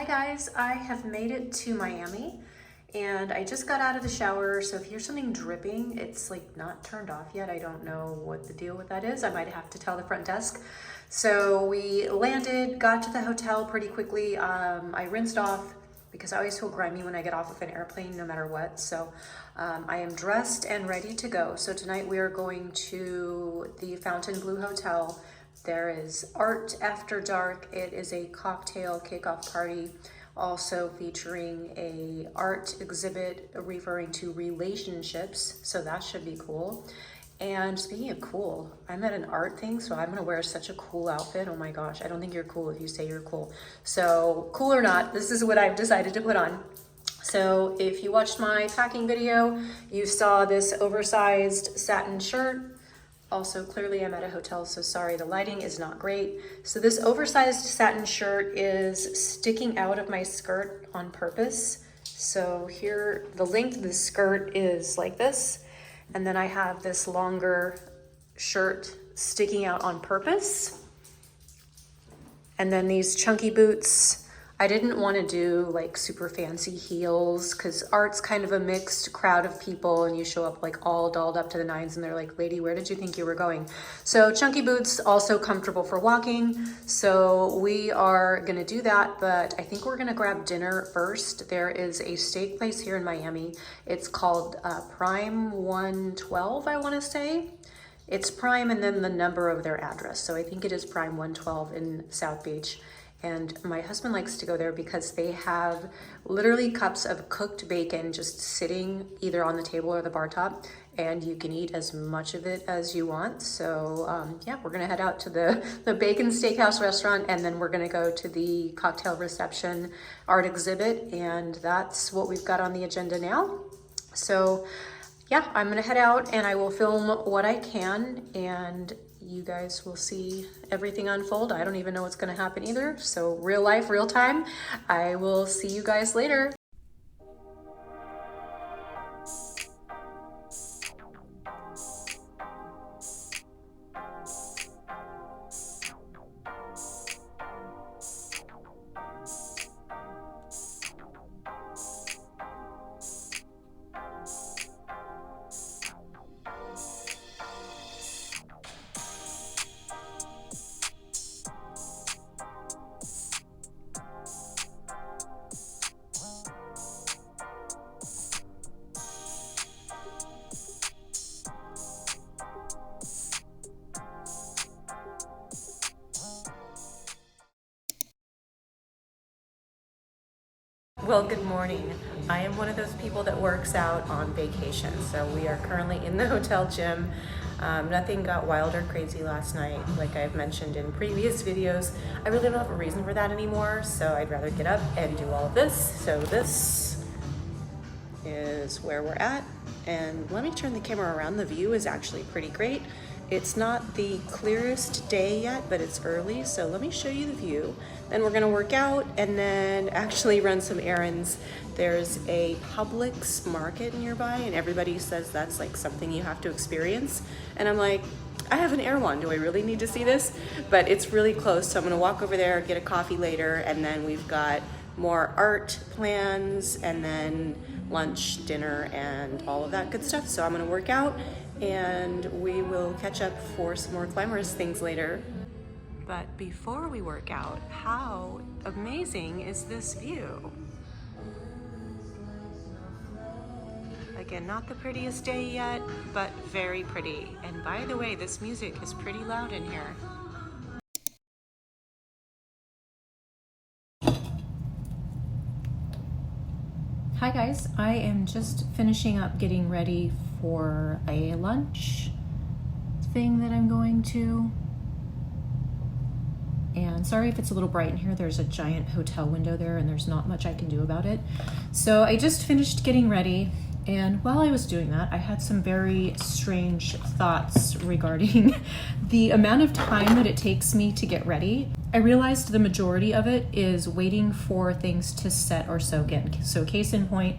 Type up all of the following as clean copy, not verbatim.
Hi guys, I have made it to Miami and I just got out of the shower, so if you hear something dripping, it's like not turned off yet. I don't know what the deal with that is. I might have to tell the front desk. So we landed, got to the hotel pretty quickly. I rinsed off because I always feel grimy when I get off of an airplane no matter what. So I am dressed and ready to go. So tonight we are going to the Fontainebleau Hotel. There is art after dark. It is a cocktail kickoff party, also featuring a art exhibit referring to relationships. So that should be cool. And speaking of cool, I'm at an art thing, so I'm gonna wear such a cool outfit. Oh my gosh, I don't think you're cool if you say you're cool. So cool or not, this is what I've decided to put on. So if you watched my packing video, you saw this oversized satin shirt. Also, clearly I'm at a hotel, so sorry, the lighting is not great. So this oversized satin shirt is sticking out of my skirt on purpose. So here, the length of the skirt is like this. And then I have this longer shirt sticking out on purpose. And then these chunky boots. I didn't want to do like super fancy heels because art's kind of a mixed crowd of people and you show up like all dolled up to the nines and they're like, lady, where did you think you were going? So chunky boots, also comfortable for walking. So we are gonna do that, but I think we're gonna grab dinner first. There is a steak place here in Miami. It's called Prime 112, I wanna say. It's Prime and then the number of their address. So I think it is Prime 112 in South Beach. And my husband likes to go there because they have literally cups of cooked bacon just sitting either on the table or the bar top, and you can eat as much of it as you want. So yeah, we're gonna head out to the Bacon Steakhouse restaurant, and then we're gonna go to the cocktail reception art exhibit, and that's what we've got on the agenda now. So yeah, I'm gonna head out and I will film what I can, and you guys will see everything unfold. I don't even know what's gonna happen either. So real life, real time. I will see you guys later. Well, good morning. I am one of those people that works out on vacation. So we are currently in the hotel gym. Nothing got wild or crazy last night, like I've mentioned in previous videos. I really don't have a reason for that anymore, so I'd rather get up and do all of this. So this is where we're at. And let me turn the camera around. The view is actually pretty great. It's not the clearest day yet, but it's early, so let me show you the view. Then we're gonna work out and then actually run some errands. There's a Publix market nearby and everybody says that's like something you have to experience. And I'm like, I have an Erewhon, do I really need to see this? But it's really close, so I'm gonna walk over there, get a coffee later, and then we've got more art plans and then lunch, dinner, and all of that good stuff. So I'm gonna work out and we will catch up for some more glamorous things later. But before we work out, how amazing is this view? Again, not the prettiest day yet, but very pretty. And by the way, this music is pretty loud in here. Hi guys, I am just finishing up getting ready for a lunch thing that I'm going to. And sorry if it's a little bright in here. There's a giant hotel window there and there's not much I can do about it. So I just finished getting ready, and while I was doing that, I had some very strange thoughts regarding the amount of time that it takes me to get ready. I realized the majority of it is waiting for things to set or soak in. So case in point,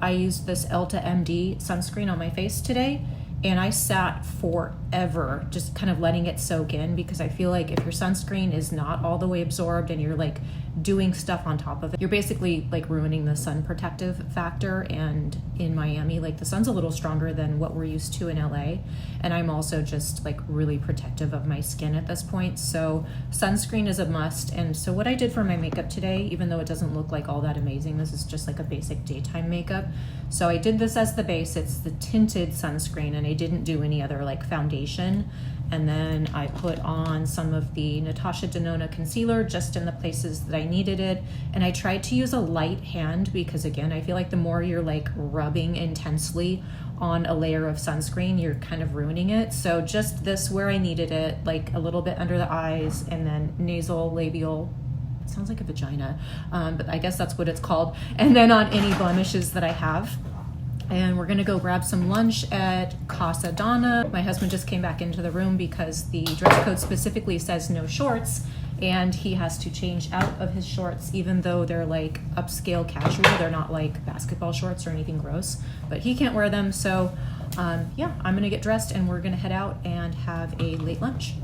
I used this Elta MD sunscreen on my face today, and I sat forever just kind of letting it soak in, because I feel like if your sunscreen is not all the way absorbed and you're like doing stuff on top of it, you're basically like ruining the sun protective factor. And in Miami, like the sun's a little stronger than what we're used to in LA, and I'm also just like really protective of my skin at this point, so sunscreen is a must. And so what I did for my makeup today, even though it doesn't look like all that amazing, this is just like a basic daytime makeup, so I did this as the base. It's the tinted sunscreen, and I didn't do any other like foundation. And then I put on some of the Natasha Denona concealer just in the places that I needed it. And I tried to use a light hand, because again, I feel like the more you're like rubbing intensely on a layer of sunscreen, you're kind of ruining it. So just this where I needed it, like a little bit under the eyes, and then nasal, labial, it sounds like a vagina, but I guess that's what it's called. And then on any blemishes that I have. And we're gonna go grab some lunch at Casa Donna. My husband just came back into the room because the dress code specifically says no shorts, and he has to change out of his shorts, even though they're like upscale casual. They're not like basketball shorts or anything gross, but he can't wear them. So yeah, I'm gonna get dressed and we're gonna head out and have a late lunch.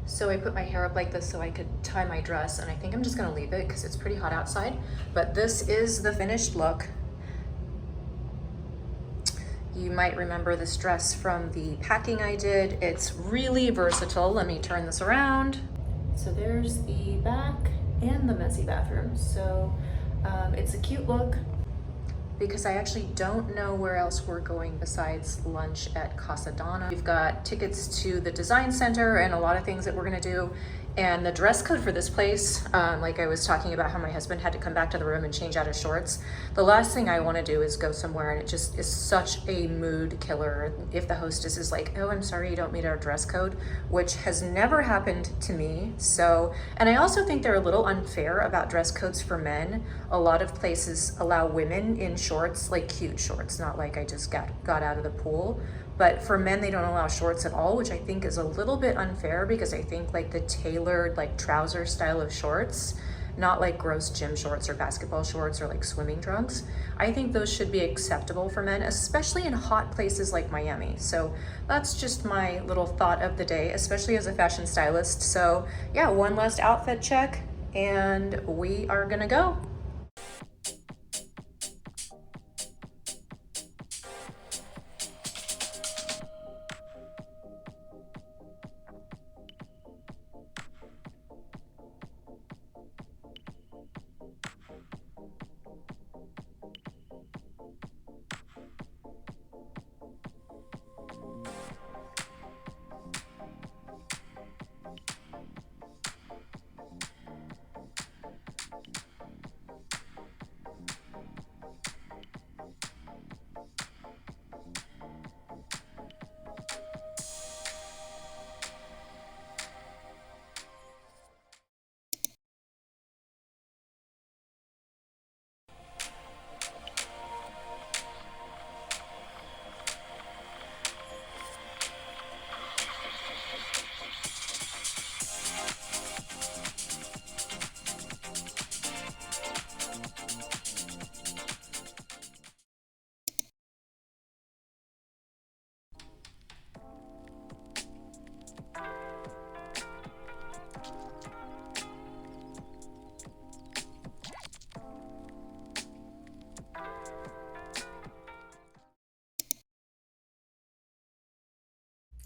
So I put my hair up like this so I could tie my dress, and I think I'm just gonna leave it because it's pretty hot outside. But this is the finished look. You might remember this dress from the packing I did. It's really versatile. Let me turn this around. So there's the back and the messy bathroom. So it's a cute look, because I actually don't know where else we're going besides lunch at Casa Donna. We've got tickets to the design center and a lot of things that we're gonna do. And the dress code for this place, like I was talking about how my husband had to come back to the room and change out his shorts. The last thing I want to do is go somewhere and it just is such a mood killer if the hostess is like, oh, I'm sorry, you don't meet our dress code, which has never happened to me. So, and I also think they're a little unfair about dress codes for men. A lot of places allow women in shorts, like cute shorts, not like I just got out of the pool. But for men, they don't allow shorts at all, which I think is a little bit unfair, because I think like the tailored like trouser style of shorts, not like gross gym shorts or basketball shorts or like swimming trunks, I think those should be acceptable for men, especially in hot places like Miami. So that's just my little thought of the day, especially as a fashion stylist. So yeah, one last outfit check and we are gonna go.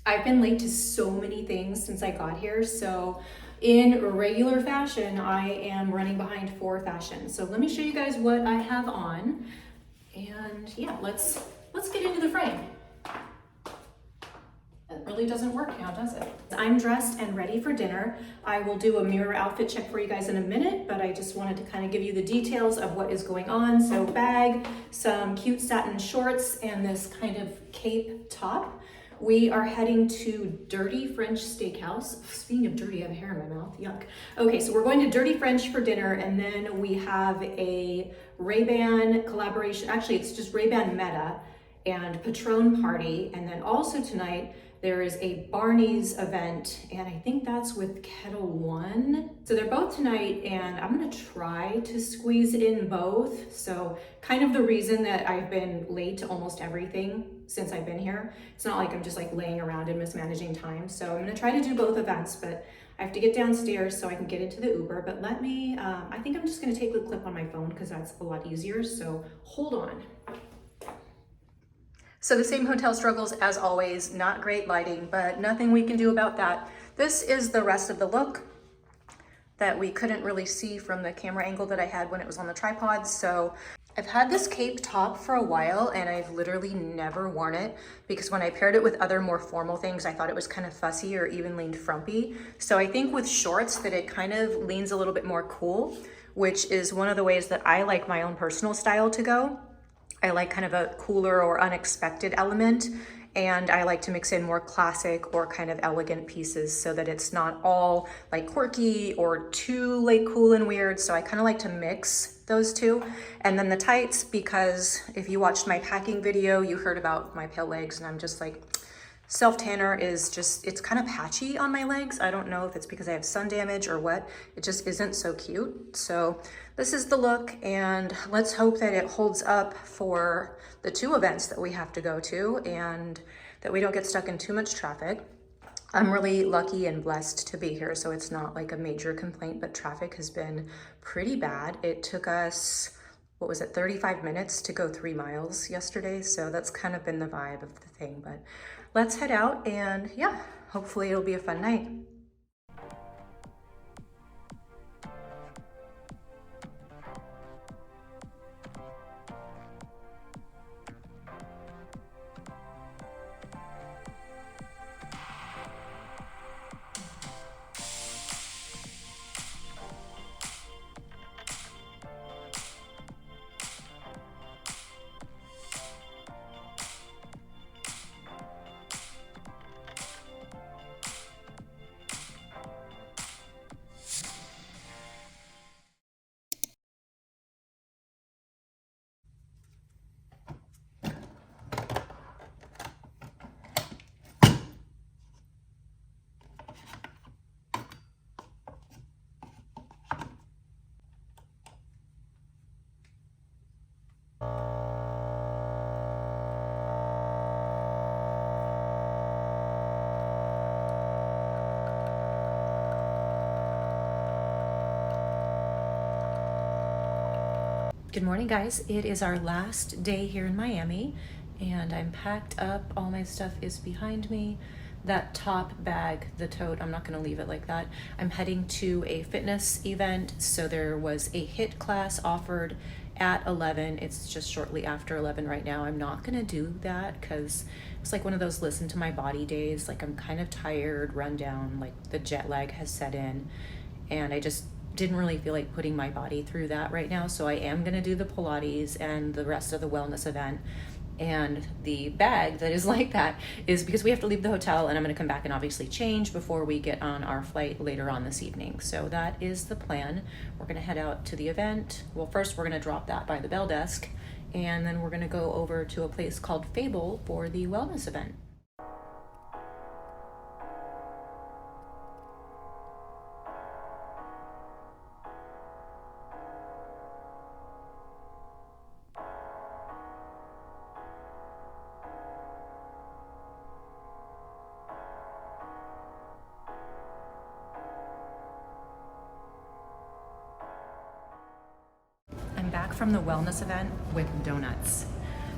I've been late to so many things since I got here. So in regular fashion, I am running behind for fashion. So let me show you guys what I have on. And yeah, let's get into the frame. It really doesn't work now, does it? I'm dressed and ready for dinner. I will do a mirror outfit check for you guys in a minute, but I just wanted to kind of give you the details of what is going on. So bag, some cute satin shorts, and this kind of cape top. We are heading to Dirty French Steakhouse. Speaking of dirty, I have hair in my mouth, yuck. Okay, so we're going to Dirty French for dinner, and then we have a Ray-Ban collaboration. Actually, it's just Ray-Ban Meta and Patron Party. And then also tonight, there is a Barney's event, and I think that's with Kettle One. So they're both tonight, and I'm gonna try to squeeze in both. So kind of the reason that I've been late to almost everything since I've been here. It's not like I'm just like laying around and mismanaging time. So I'm gonna try to do both events, but I have to get downstairs so I can get into the Uber. But let me, I think I'm just gonna take the clip on my phone because that's a lot easier. So hold on. So the same hotel struggles as always, not great lighting, but nothing we can do about that. This is the rest of the look that we couldn't really see from the camera angle that I had when it was on the tripod. So I've had this cape top for a while and I've literally never worn it because when I paired it with other more formal things, I thought it was kind of fussy or even leaned frumpy. So I think with shorts that it kind of leans a little bit more cool, which is one of the ways that I like my own personal style to go. I like kind of a cooler or unexpected element, and I like to mix in more classic or kind of elegant pieces so that it's not all like quirky or too like cool and weird. So I kind of like to mix those two. And then the tights, because if you watched my packing video, you heard about my pale legs, and I'm just like, self-tanner is just, it's kind of patchy on my legs. I don't know if it's because I have sun damage or what. It just isn't so cute. So this is the look, and let's hope that it holds up for the 2 events that we have to go to and that we don't get stuck in too much traffic. I'm really lucky and blessed to be here, so it's not like a major complaint, but traffic has been pretty bad. It took us, what was it, 35 minutes to go 3 miles yesterday. So that's kind of been the vibe of the thing, but let's head out and yeah, hopefully it'll be a fun night. Good morning, guys. It is our last day here in Miami, and I'm packed up. All my stuff is behind me. That top bag, the tote, I'm not gonna leave it like that. I'm heading to a fitness event. So there was a HIIT class offered at 11. It's just shortly after 11 right now. I'm not gonna do that because it's like one of those listen to my body days. Like I'm kind of tired, run down, like the jet lag has set in, and I just didn't really feel like putting my body through that right now. So I am gonna do the Pilates and the rest of the wellness event. And the bag that is like that is because we have to leave the hotel, and I'm gonna come back and obviously change before we get on our flight later on this evening. So that is the plan. We're gonna head out to the event. Well, first we're gonna drop that by the bell desk, and then we're gonna go over to a place called Fable for the wellness event. Back from the wellness event with donuts.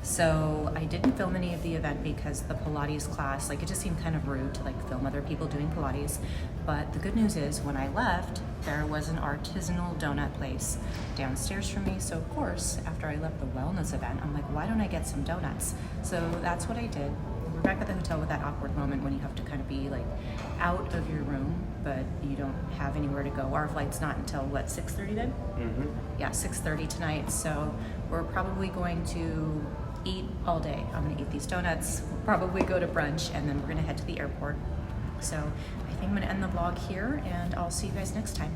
So I didn't film any of the event because the Pilates class, like it just seemed kind of rude to like film other people doing Pilates. But the good news is when I left, there was an artisanal donut place downstairs from me. So of course, after I left the wellness event, I'm like, why don't I get some donuts? So that's what I did. We're back at the hotel with that awkward moment when you have to kind of be like out of your room, but you don't have anywhere to go. Our flight's not until what, 6:30 then? Yeah, 6:30 tonight. So we're probably going to eat all day. I'm gonna eat these donuts, we'll probably go to brunch, and then we're gonna head to the airport. So I think I'm gonna end the vlog here, and I'll see you guys next time.